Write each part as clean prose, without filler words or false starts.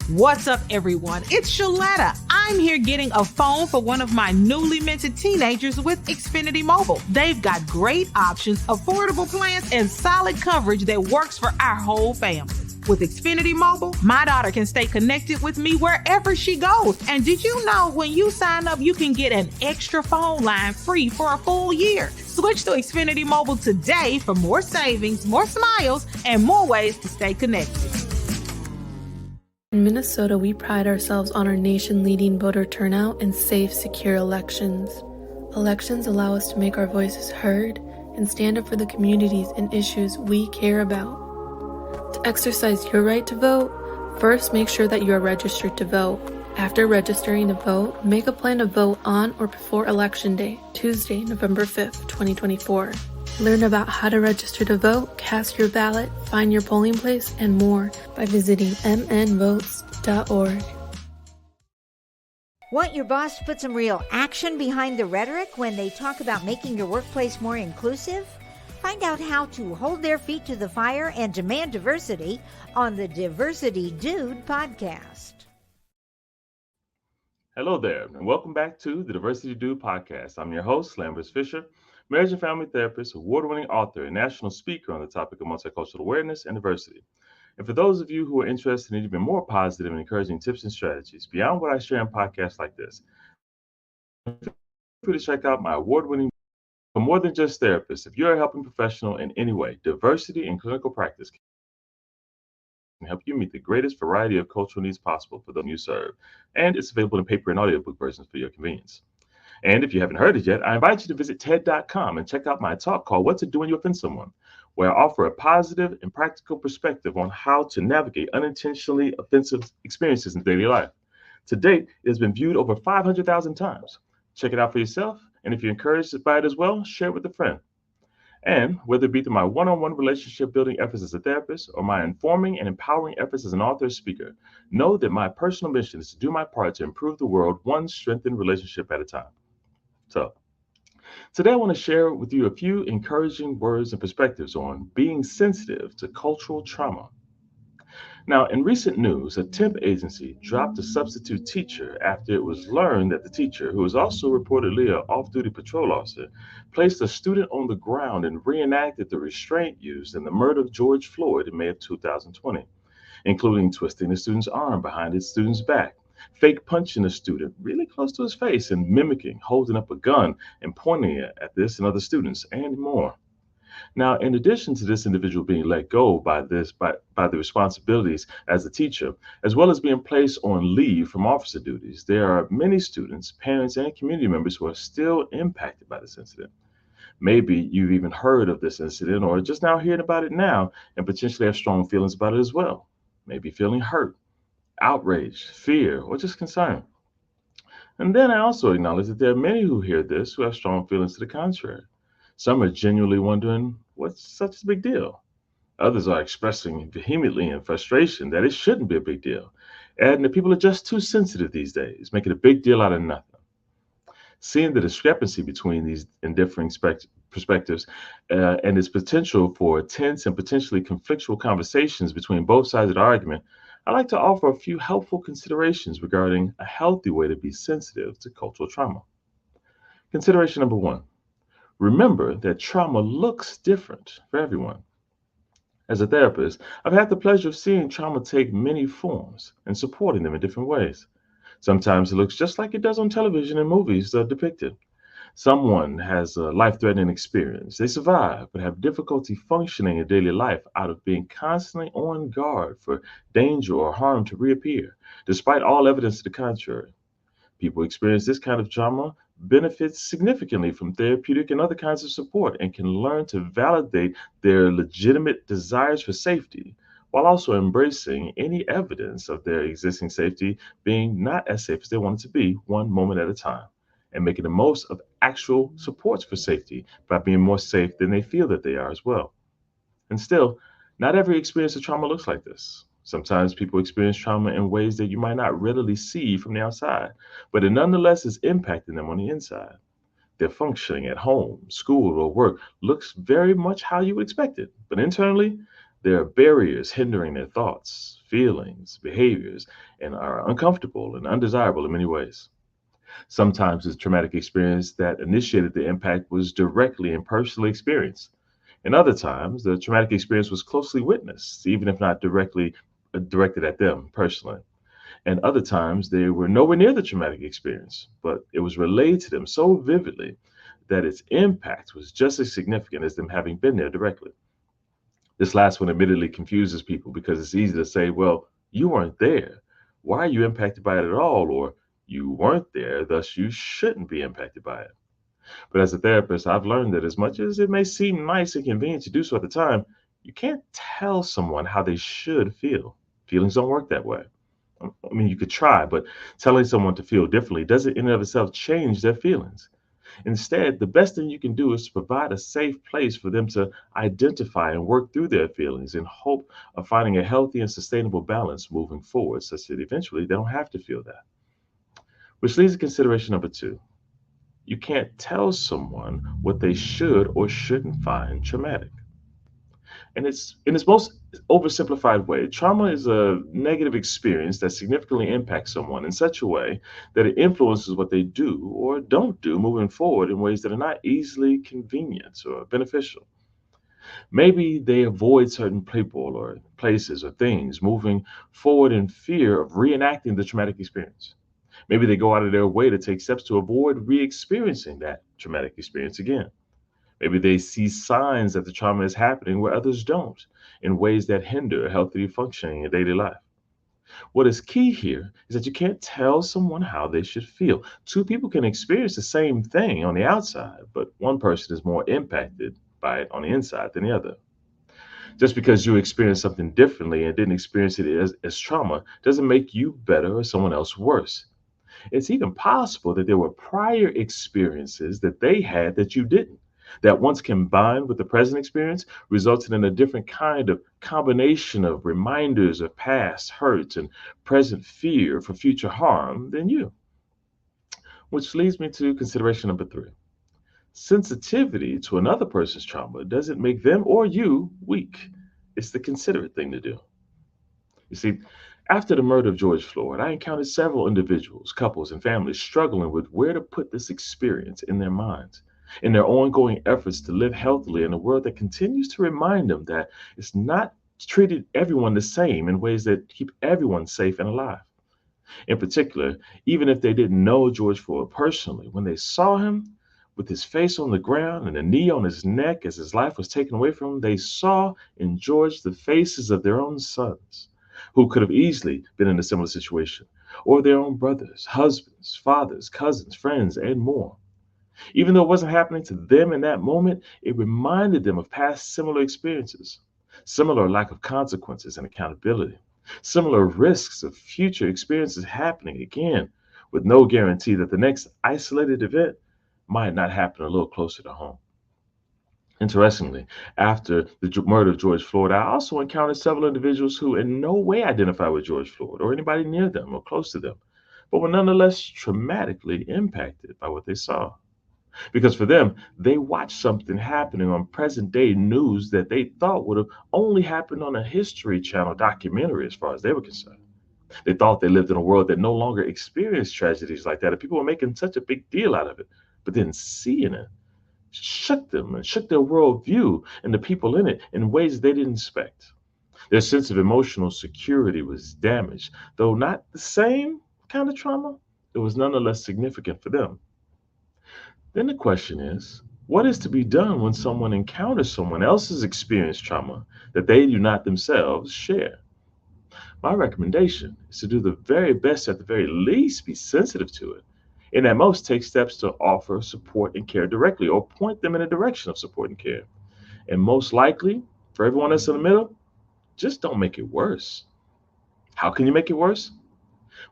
What's up, everyone? It's Shaletta. I'm here getting a phone for one of my newly minted teenagers with Xfinity Mobile. They've got great options, affordable plans, and solid coverage that works for our whole family. With Xfinity Mobile, my daughter can stay connected with me wherever she goes. And did you know when you sign up, you can get an extra phone line free for a full year? Switch to Xfinity Mobile today for more savings, more smiles, and more ways to stay connected. In Minnesota, we pride ourselves on our nation-leading voter turnout and safe, secure elections. Elections allow us to make our voices heard and stand up for the communities and issues we care about. To exercise your right to vote, first make sure that you are registered to vote. After registering to vote, make a plan to vote on or before Election Day, Tuesday, November 5th, 2024. Learn about how to register to vote, cast your ballot, find your polling place, and more by visiting mnvotes.org. Want your boss to put some real action behind the rhetoric when they talk about making your workplace more inclusive? Find out how to hold their feet to the fire and demand diversity on the Diversity Dude podcast. Hello there, and welcome back to the Diversity Dude podcast. I'm your host, Lambert Fisher, marriage and family therapist, award-winning author, and national speaker on the topic of multicultural awareness and diversity. And for those of you who are interested in even more positive and encouraging tips and strategies beyond what I share in podcasts like this, feel free to check out my award-winning book. For more than just therapists, if you're a helping professional in any way, diversity in clinical practice can help you meet the greatest variety of cultural needs possible for those you serve. And it's available in paper and audiobook versions for your convenience. And if you haven't heard it yet, I invite you to visit TED.com and check out my talk called What to Do When You Offend Someone, where I offer a positive and practical perspective on how to navigate unintentionally offensive experiences in daily life. To date, it has been viewed over 500,000 times. Check it out for yourself, and if you're encouraged by it as well, share it with a friend. And whether it be through my one-on-one relationship building efforts as a therapist or my informing and empowering efforts as an author or speaker, know that my personal mission is to do my part to improve the world one strengthened relationship at a time. So, today I want to share with you a few encouraging words and perspectives on being sensitive to cultural trauma. Now, in recent news, a temp agency dropped a substitute teacher after it was learned that the teacher, who was also reportedly an off-duty patrol officer, placed a student on the ground and reenacted the restraint used in the murder of George Floyd in May of 2020, including twisting the student's arm behind his student's back, fake punching a student really close to his face, and mimicking holding up a gun and pointing it at this and other students, and more. Now, in addition to this individual being let go by the responsibilities as a teacher, as well as being placed on leave from officer duties, there are many students, parents, and community members who are still impacted by this incident. Maybe you've even heard of this incident or just now hearing about it now and potentially have strong feelings about it as well. Maybe feeling hurt, outraged, fear, or just concern. And then I also acknowledge that there are many who hear this who have strong feelings to the contrary. Some are genuinely wondering, what's such a big deal? Others are expressing vehemently in frustration that it shouldn't be a big deal, and that people are just too sensitive these days, making a big deal out of nothing. Seeing the discrepancy between these differing perspectives and its potential for tense and potentially conflictual conversations between both sides of the argument, I'd like to offer a few helpful considerations regarding a healthy way to be sensitive to cultural trauma. Consideration number one. Remember that trauma looks different for everyone. As a therapist, I've had the pleasure of seeing trauma take many forms and supporting them in different ways. Sometimes it looks just like it does on television and movies depicted. Someone has a life-threatening experience. They survive, but have difficulty functioning in daily life out of being constantly on guard for danger or harm to reappear, despite all evidence to the contrary. People experience this kind of trauma benefits significantly from therapeutic and other kinds of support and can learn to validate their legitimate desires for safety while also embracing any evidence of their existing safety being not as safe as they want it to be one moment at a time, and making the most of actual supports for safety by being more safe than they feel that they are as well. And still, not every experience of trauma looks like this. Sometimes people experience trauma in ways that you might not readily see from the outside, but it nonetheless is impacting them on the inside. Their functioning at home, school, or work looks very much how you would expect it, but internally, there are barriers hindering their thoughts, feelings, behaviors, and are uncomfortable and undesirable in many ways. Sometimes the traumatic experience that initiated the impact was directly and personally experienced. And other times, the traumatic experience was closely witnessed, even if not directly directed at them personally. And other times, they were nowhere near the traumatic experience, but it was relayed to them so vividly that its impact was just as significant as them having been there directly. This last one admittedly confuses people because it's easy to say, well, you weren't there. Why are you impacted by it at all? Or you weren't there, thus you shouldn't be impacted by it. But as a therapist, I've learned that as much as it may seem nice and convenient to do so at the time, you can't tell someone how they should feel. Feelings don't work that way. I mean, you could try, but telling someone to feel differently doesn't in and of itself change their feelings. Instead, the best thing you can do is to provide a safe place for them to identify and work through their feelings in hope of finding a healthy and sustainable balance moving forward, such that eventually they don't have to feel that. Which leads to consideration number two. You can't tell someone what they should or shouldn't find traumatic. And it's in its most oversimplified way, trauma is a negative experience that significantly impacts someone in such a way that it influences what they do or don't do moving forward in ways that are not easily convenient or beneficial. Maybe they avoid certain people or places or things moving forward in fear of reenacting the traumatic experience. Maybe they go out of their way to take steps to avoid re experiencing that traumatic experience again. Maybe they see signs that the trauma is happening where others don't, in ways that hinder healthy functioning in daily life. What is key here is that you can't tell someone how they should feel. Two people can experience the same thing on the outside, but one person is more impacted by it on the inside than the other. Just because you experienced something differently and didn't experience it as trauma doesn't make you better or someone else worse. It's even possible that there were prior experiences that they had that you didn't, that once combined with the present experience resulted in a different kind of combination of reminders of past hurts and present fear for future harm than you. Which leads me to consideration number three. Sensitivity to another person's trauma doesn't make them or you weak. It's the considerate thing to do. You see, after the murder of George Floyd, I encountered several individuals, couples, and families struggling with where to put this experience in their minds, in their ongoing efforts to live healthily in a world that continues to remind them that it's not treated everyone the same in ways that keep everyone safe and alive. In particular, even if they didn't know George Floyd personally, when they saw him with his face on the ground and a knee on his neck as his life was taken away from him, they saw in George the faces of their own sons, who could have easily been in a similar situation, or their own brothers, husbands, fathers, cousins, friends, and more. Even though it wasn't happening to them in that moment, it reminded them of past similar experiences, similar lack of consequences and accountability, similar risks of future experiences happening again, with no guarantee that the next isolated event might not happen a little closer to home. Interestingly, after the murder of George Floyd, I also encountered several individuals who in no way identify with George Floyd or anybody near them or close to them, but were nonetheless traumatically impacted by what they saw. Because for them, they watched something happening on present day news that they thought would have only happened on a History Channel documentary as far as they were concerned. They thought they lived in a world that no longer experienced tragedies like that, and people were making such a big deal out of it. But then seeing it shook them and shook their worldview and the people in it in ways they didn't expect. Their sense of emotional security was damaged, though not the same kind of trauma. It was nonetheless significant for them. Then the question is, what is to be done when someone encounters someone else's experienced trauma that they do not themselves share? My recommendation is to do the very best, at the very least, be sensitive to it, and at most take steps to offer support and care directly or point them in a direction of support and care. And most likely, for everyone that's in the middle, just don't make it worse. How can you make it worse?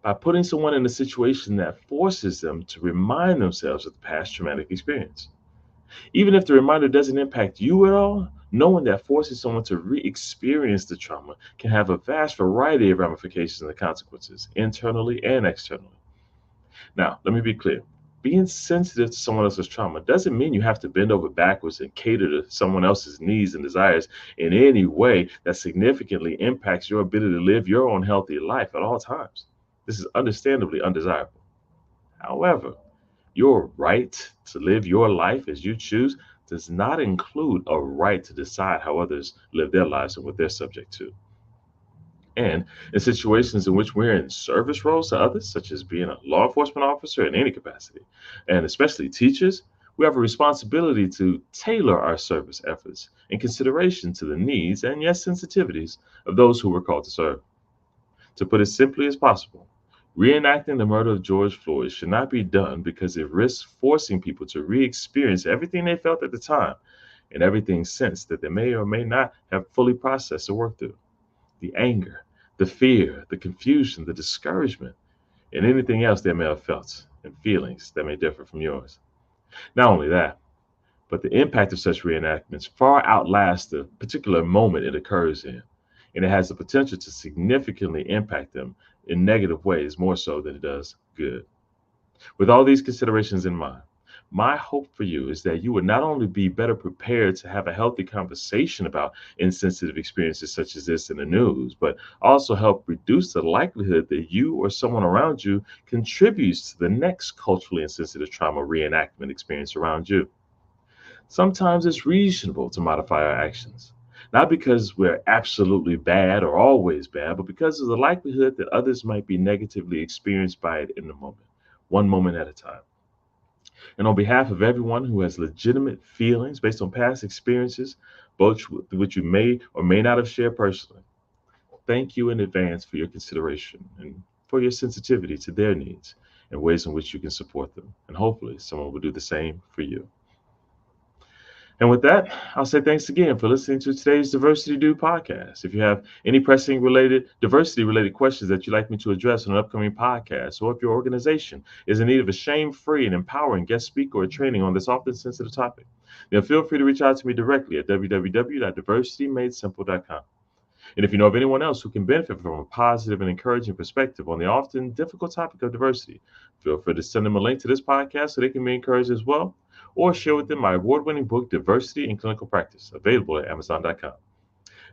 By putting someone in a situation that forces them to remind themselves of the past traumatic experience. Even if the reminder doesn't impact you at all, knowing that forcing someone to re-experience the trauma can have a vast variety of ramifications and consequences, internally and externally. Now, let me be clear. Being sensitive to someone else's trauma doesn't mean you have to bend over backwards and cater to someone else's needs and desires in any way that significantly impacts your ability to live your own healthy life at all times. This is understandably undesirable. However, your right to live your life as you choose does not include a right to decide how others live their lives and what they're subject to. And in situations in which we're in service roles to others, such as being a law enforcement officer in any capacity, and especially teachers, we have a responsibility to tailor our service efforts in consideration to the needs and, yes, sensitivities of those who we're called to serve. To put it simply as possible, reenacting the murder of George Floyd should not be done because it risks forcing people to re experience everything they felt at the time and everything since that they may or may not have fully processed or worked through. The anger, the fear, the confusion, the discouragement, and anything else they may have felt, and feelings that may differ from yours. Not only that, but the impact of such reenactments far outlasts the particular moment it occurs in, and it has the potential to significantly impact them in negative ways more so than it does good. With all these considerations in mind, my hope for you is that you would not only be better prepared to have a healthy conversation about insensitive experiences such as this in the news, but also help reduce the likelihood that you or someone around you contributes to the next culturally insensitive trauma reenactment experience around you. Sometimes it's reasonable to modify our actions, not because we're absolutely bad or always bad, but because of the likelihood that others might be negatively experienced by it in the moment, one moment at a time. And on behalf of everyone who has legitimate feelings based on past experiences, both which you may or may not have shared personally, thank you in advance for your consideration and for your sensitivity to their needs and ways in which you can support them. And hopefully, someone will do the same for you. And with that, I'll say thanks again for listening to today's Diversity Do podcast. If you have any pressing diversity related questions that you'd like me to address on an upcoming podcast, or if your organization is in need of a shame-free and empowering guest speaker or training on this often sensitive topic, then feel free to reach out to me directly at www.diversitymadesimple.com. And if you know of anyone else who can benefit from a positive and encouraging perspective on the often difficult topic of diversity, feel free to send them a link to this podcast so they can be encouraged as well, or share with them my award-winning book, Diversity in Clinical Practice, available at Amazon.com.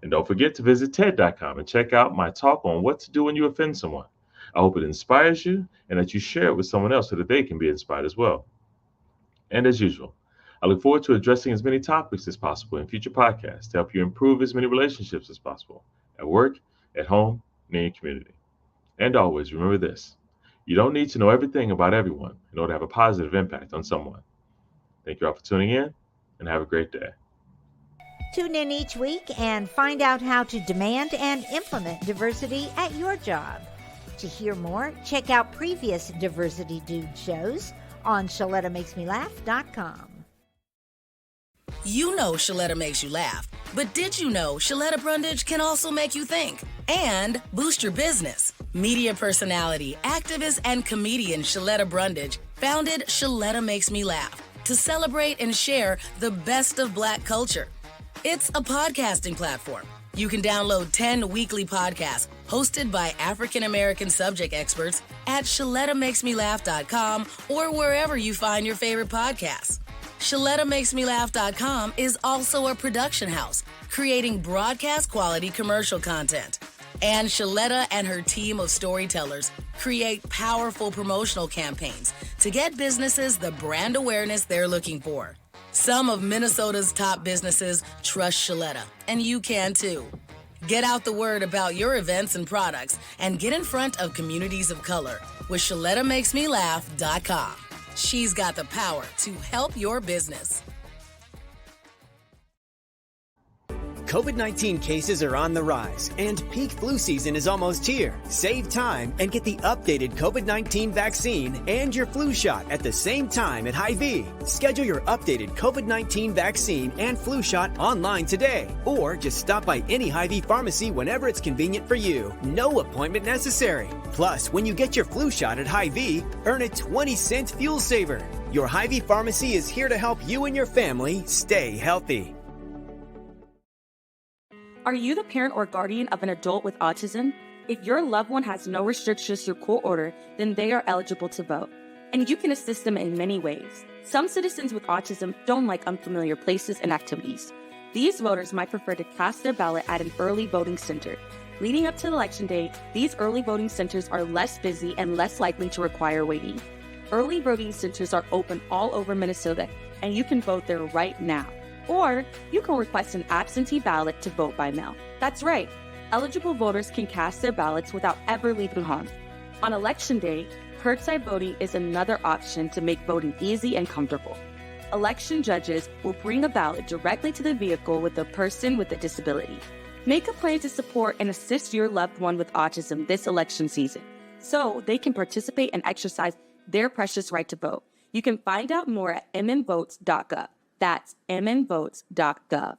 And don't forget to visit TED.com and check out my talk on what to do when you offend someone. I hope it inspires you and that you share it with someone else so that they can be inspired as well. And as usual, I look forward to addressing as many topics as possible in future podcasts to help you improve as many relationships as possible at work, at home, and in your community. And always remember this: you don't need to know everything about everyone in order to have a positive impact on someone. Thank you all for tuning in, and have a great day. Tune in each week and find out how to demand and implement diversity at your job. To hear more, check out previous Diversity Dude shows on ShalettaMakesMeLaugh.com. You know Shaletta makes you laugh, but did you know Shaletta Brundage can also make you think and boost your business? Media personality, activist, and comedian Shaletta Brundage founded Shaletta Makes Me Laugh to celebrate and share the best of Black culture. It's a podcasting platform. You can download 10 weekly podcasts hosted by African American subject experts at ShalettaMakesMeLaugh.com or wherever you find your favorite podcasts. ShalettaMakesMeLaugh.com is also a production house, creating broadcast quality commercial content. And Shaletta and her team of storytellers create powerful promotional campaigns to get businesses the brand awareness they're looking for. Some of Minnesota's top businesses trust Shaletta, and you can too. Get out the word about your events and products and get in front of communities of color with ShalettaMakesMeLaugh.com. She's got the power to help your business. COVID-19 cases are on the rise, and peak flu season is almost here. Save time and get the updated COVID-19 vaccine and your flu shot at the same time at Hy-Vee. Schedule your updated COVID-19 vaccine and flu shot online today, or just stop by any Hy-Vee pharmacy whenever it's convenient for you. No appointment necessary. Plus, when you get your flu shot at Hy-Vee, earn a 20-cent fuel saver. Your Hy-Vee pharmacy is here to help you and your family stay healthy. Are you the parent or guardian of an adult with autism? If your loved one has no restrictions through court order, then they are eligible to vote. and you can assist them in many ways. Some citizens with autism don't like unfamiliar places and activities. These voters might prefer to cast their ballot at an early voting center. Leading up to Election Day, these early voting centers are less busy and less likely to require waiting. Early voting centers are open all over Minnesota, and you can vote there right now. Or you can request an absentee ballot to vote by mail. That's right, eligible voters can cast their ballots without ever leaving home. On Election Day, curbside voting is another option to make voting easy and comfortable. Election judges will bring a ballot directly to the vehicle with a person with a disability. Make a plan to support and assist your loved one with autism this election season, so they can participate and exercise their precious right to vote. You can find out more at mmvotes.gov. That's mmvotes.gov.